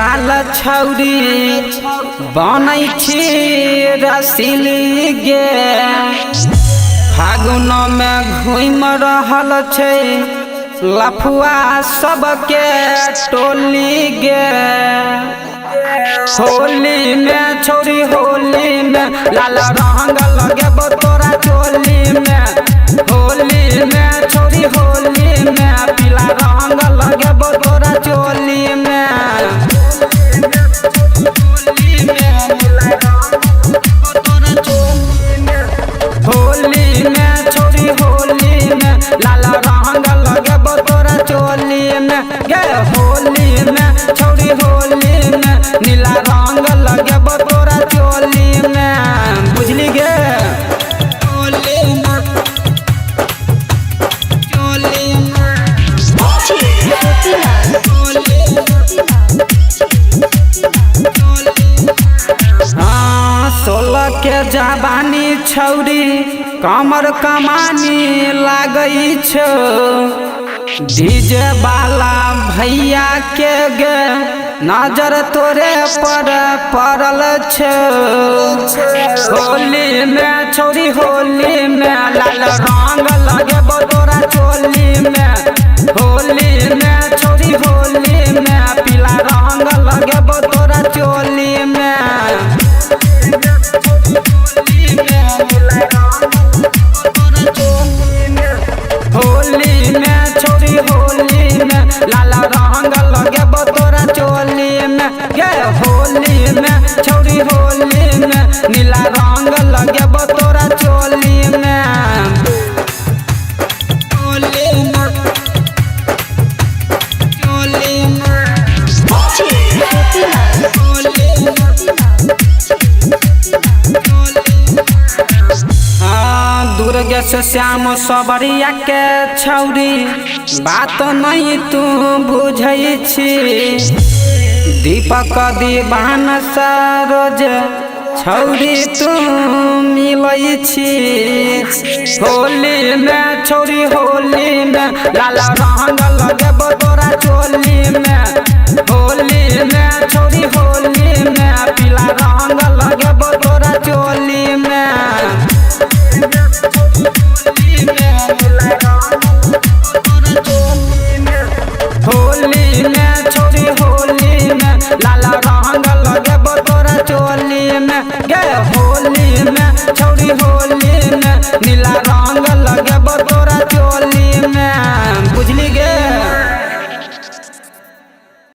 गाल छौरी बनै छी रसीली गे फागुन में घूम रहल छै लफुआ सबके टोली गे होली में छौरी होली में लाल रंग लगे तोरा चोली में होली में छौरी होली में पीला रंग लगे तोरा चोली में होली में छौरी होली में लाल रंग लगे तोरा चोली में गे होली में छौरी होली में नीला रंग लगे तोरा चोली में बुझली गे सोलह के जवानी छौरी कमर कमानी लागई छो डीजे वाला भैया के गे नजर तोरे पर पड़ल छो होली में छौरी होली में लाल रंग लगे तोरा चोली में होली में छौरी होली में पीला रंग लगे तोरा चोली में होली में छौरी होली में लाल रंग लगे तोरा चोली में गे होली में छौरी होली में नीला रंग लगे तोरा चोली में दुर्गेश श्याम सबरिया के छौरी बात नहीं तू बुझै छी दीपक दीवान सरोज छौरी तू मिलै छी होली में छौरी होली में लाल रंग लगे तोरा चोली में होली में